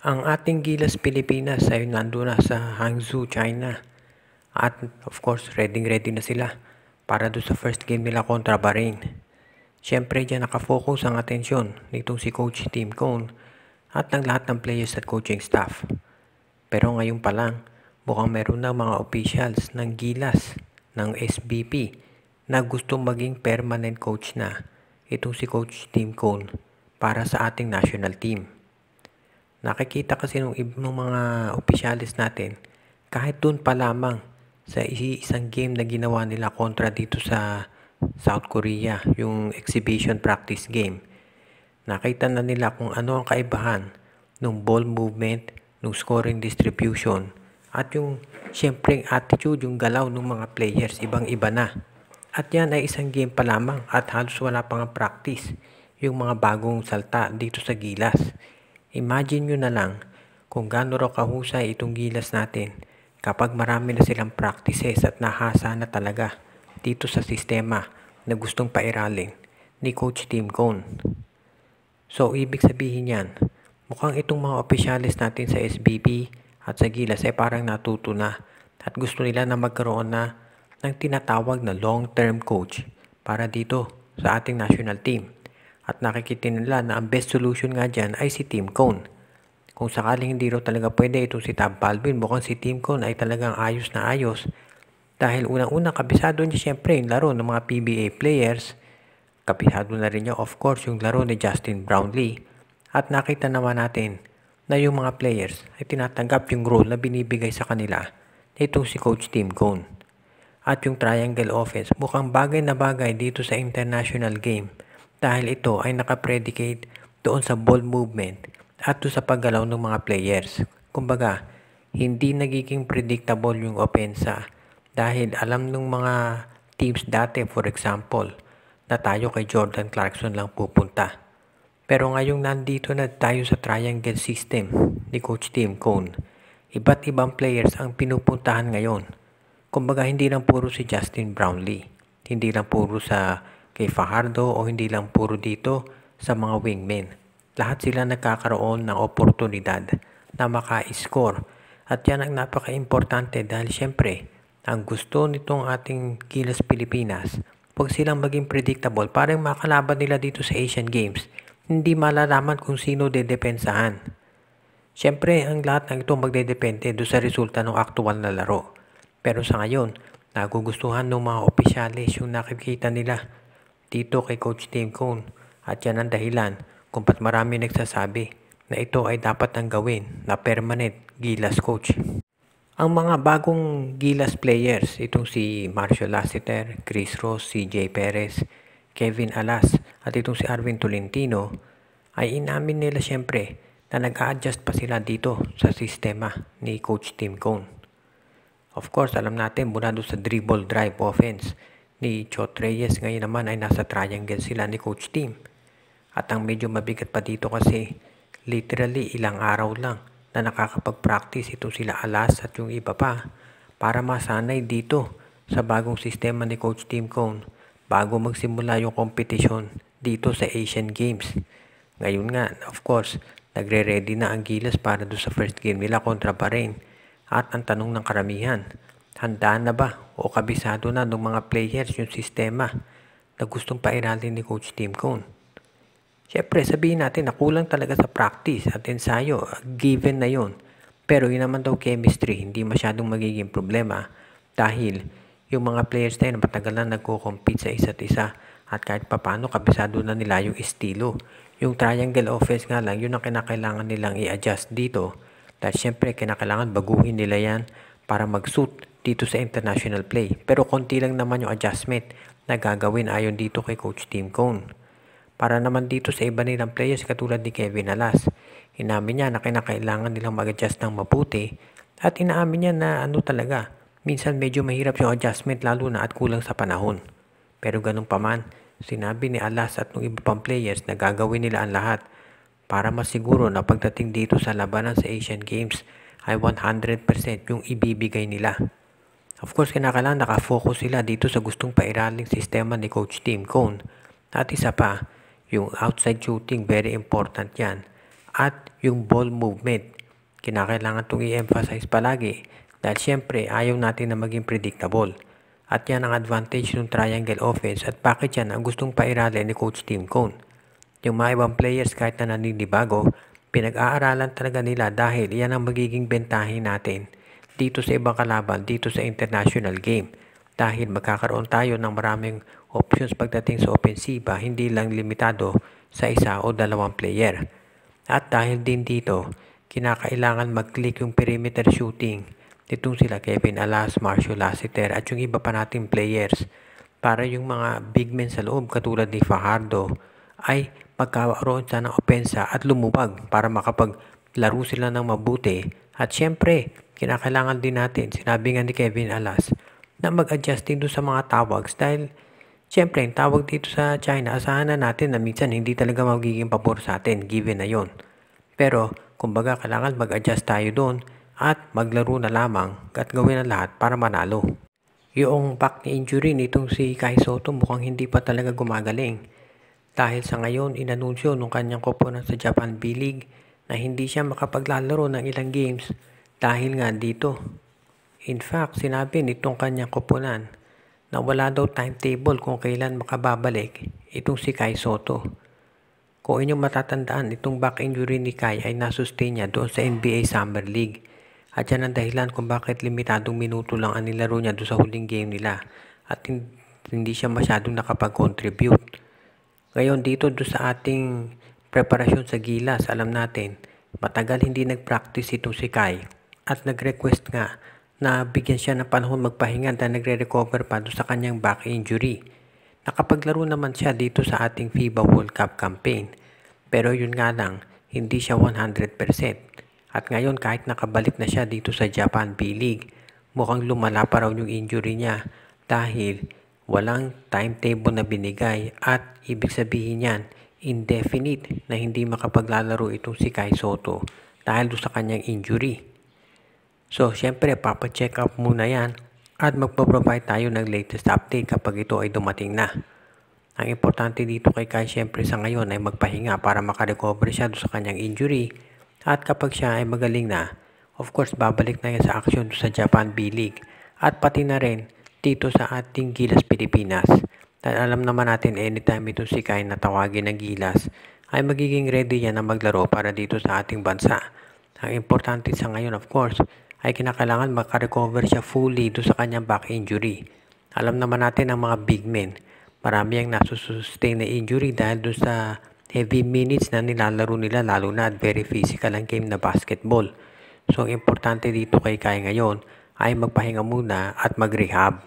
Ang ating Gilas Pilipinas ay nandun na sa Hangzhou, China. At of course, ready na sila para doon sa first game nila kontra Bahrain. Siyempre dyan nakafocus ang atensyon nitong si Coach Tim Cone at ng lahat ng players at coaching staff. Pero ngayon pa lang, mukhang meron na mga officials ng Gilas, ng SBP, na gusto maging permanent coach na itong si Coach Tim Cone para sa ating national team. Nakikita kasi ng mga opisyalis natin, kahit doon pa lamang sa isang game na ginawa nila kontra dito sa South Korea, yung exhibition practice game, nakita na nila kung ano ang kaibahan ng ball movement, ng scoring distribution, at yung siyempre attitude, yung galaw ng mga players, ibang-iba na. At yan ay isang game pa lamang at halos wala pang practice yung mga bagong salta dito sa Gilas. Imagine nyo na lang kung gaano raw kahusay itong Gilas natin kapag marami na silang practices at nahasa na talaga dito sa sistema na gustong pairalin ni Coach Tim Cone. So, ibig sabihin yan, mukhang itong mga opisyalis natin sa SBP at sa Gilas ay parang natuto na at gusto nila na magkaroon na ng tinatawag na long-term coach para dito sa ating national team. At nakikita nila na ang best solution nga dyan ay si Tim Cone. Kung sakaling hindi raw talaga pwede itong si Tab Balvin, mukhang si Tim Cone ay talagang ayos na ayos. Dahil unang-una, kabisado niya siyempre yung laro ng mga PBA players. Kabisado na rin niya of course yung laro ni Justin Brownlee. At nakita naman natin na yung mga players ay tinatanggap yung role na binibigay sa kanila nitong si Coach Tim Cone. At yung triangle offense, mukhang bagay na bagay dito sa international game. Dahil ito ay nakapredicate doon sa ball movement at doon sa paggalaw ng mga players. Kumbaga, hindi nagiging predictable yung opensa dahil alam ng mga teams dati, for example, na tayo kay Jordan Clarkson lang pupunta. Pero ngayong nandito na tayo sa triangle system ni Coach Tim Cone, iba't ibang players ang pinupuntahan ngayon. Kumbaga, hindi lang puro si Justin Brownlee, hindi lang puro sa kay Fajardo o hindi lang puro dito sa mga wingmen. Lahat sila nagkakaroon ng oportunidad na maka-score. At yan ang napaka-importante dahil syempre, ang gusto nitong ating Gilas Pilipinas, huwag silang maging predictable para yung makalaban nila dito sa Asian Games, hindi malalaman kung sino dedepensahan. Syempre, ang lahat ng ito magdedepende do sa resulta ng aktual na laro. Pero sa ngayon, nagugustuhan ng mga opisyalis yung nakikita nila dito kay Coach Tim Cone at yan ang dahilan kung ba't marami nagsasabi na ito ay dapat nang gawin na permanent Gilas coach. Ang mga bagong Gilas players, itong si Marcio Lassiter, Chris Ross, CJ Perez, Kevin Alas at itong si Arvin Tolentino, ay inamin nila siyempre na nag-a-adjust pa sila dito sa sistema ni Coach Tim Cone. Of course, alam natin mula doon sa dribble drive offense ni Chot Reyes, ngayon naman ay nasa triangle sila ni Coach Tim. At ang medyo mabigat pa dito kasi literally ilang araw lang na nakakapag-practice itong sila Alas at yung iba pa para masanay dito sa bagong sistema ni Coach Tim Cone bago magsimula yung kompetisyon dito sa Asian Games. Ngayon nga, of course, nagre-ready na ang Gilas para doon sa first game nila kontra Bahrain. At ang tanong ng karamihan, handaan na ba o kabisado na ng mga players yung sistema na gustong pairalin ni Coach Tim Cone? Siyempre, sabihin natin na kulang talaga sa practice at ensayo, given na yon. Pero yun naman daw chemistry, hindi masyadong magiging problema dahil yung mga players na yun matagal na nagko-compete sa isa't isa at kahit papano kabisado na nila yung estilo. Yung triangle offense nga lang, yun ang kinakailangan nilang i-adjust dito dahil siyempre kinakailangan baguhin nila yan para mag-suit dito sa international play. Pero konti lang naman yung adjustment na gagawin ayon dito kay Coach Tim Cone. Para naman dito sa iba nilang players katulad ni Kevin Alas, inamin niya na kinakailangan nilang mag-adjust ng mabuti at inaamin niya na talaga, minsan medyo mahirap yung adjustment lalo na at kulang sa panahon. Pero ganun pa man, sinabi ni Alas at ng iba pang players na gagawin nila ang lahat para masiguro na pagdating dito sa labanan sa Asian Games ay 100% yung ibibigay nila. Of course, kinakailangan nakafocus sila dito sa gustong pairaling sistema ni Coach Tim Cone. At isa pa, yung outside shooting, very important yan. At yung ball movement. Kinakailangan itong i-emphasize palagi dahil syempre ayaw natin na maging predictable. At yan ang advantage ng triangle offense at bakit yan ang gustong pairalin ni Coach Tim Cone. Yung mga ibang players kahit na naninibago, pinag-aaralan talaga nila dahil yan ang magiging bentahin natin dito sa ibang kalaban, dito sa international game. Dahil magkakaroon tayo ng maraming options pagdating sa opensiba, hindi lang limitado sa isa o dalawang player. At dahil din dito, kinakailangan mag-click yung perimeter shooting nitong sila Kevin Alas, Marcio Lassiter at yung iba pa nating players para yung mga big men sa loob katulad ni Fajardo ay magkaroon siya ng opensa at lumubag para makapaglaro sila ng mabuti. At syempre, kinakailangan din natin, sinabi nga ni Kevin Alas, na mag-adjust din doon sa mga tawags dahil syempre, yung tawag dito sa China, asahan na natin na minsan hindi talaga magiging pabor sa atin, given na yon. Pero, kumbaga, kailangan mag-adjust tayo doon at maglaro na lamang at gawin ang lahat para manalo. Yung back ni injury nitong si Kai Sotto mukhang hindi pa talaga gumagaling. Dahil sa ngayon, inanunsyo nung kanyang koponan sa Japan B-League na hindi siya makapaglalaro ng ilang games dahil nga dito. In fact, sinabi nitong kanyang koponan na wala daw timetable kung kailan makababalik itong si Kai Sotto. Kung inyong matatandaan, itong back injury ni Kai ay nasustain niya doon sa NBA Summer League. At yan ang dahilan kung bakit limitadong minuto lang ang nilaro niya doon sa huling game nila at hindi siya masyadong nakapag-contribute. Ngayon dito doon sa ating preparasyon sa Gilas, alam natin, matagal hindi nag-practice itong si Kai at nag-request nga na bigyan siya ng panahon magpahinga dahil nagre-recover pa doon sa kanyang back injury. Nakapaglaro naman siya dito sa ating FIBA World Cup campaign. Pero yun nga lang, hindi siya 100%. At ngayon kahit nakabalik na siya dito sa Japan B-League, mukhang lumala pa raw yung injury niya dahil walang timetable na binigay at ibig sabihin yan, indefinite na hindi makapaglalaro itong si Kai Sotto dahil doon sa kanyang injury. So, syempre, papacheck up muna yan at magpo-provide tayo ng latest update kapag ito ay dumating na. Ang importante dito kay Kai syempre sa ngayon ay magpahinga para makarecover siya doon sa kanyang injury. At kapag siya ay magaling na, of course, babalik na yan sa action sa Japan B-League at pati na rin dito sa ating Gilas Pilipinas. Dahil alam naman natin anytime itong si Kai na tawagin ng Gilas ay magiging ready yan na maglaro para dito sa ating bansa. Ang importante sa ngayon, of course, ay kinakailangan makarecover siya fully doon sa kanyang back injury. Alam naman natin ang mga big men, marami ang nasusustain na injury dahil doon sa heavy minutes na nilalaro nila lalo na at very physical ang game na basketball. So, ang importante dito kay Kai ngayon ay magpahinga muna at mag-rehab.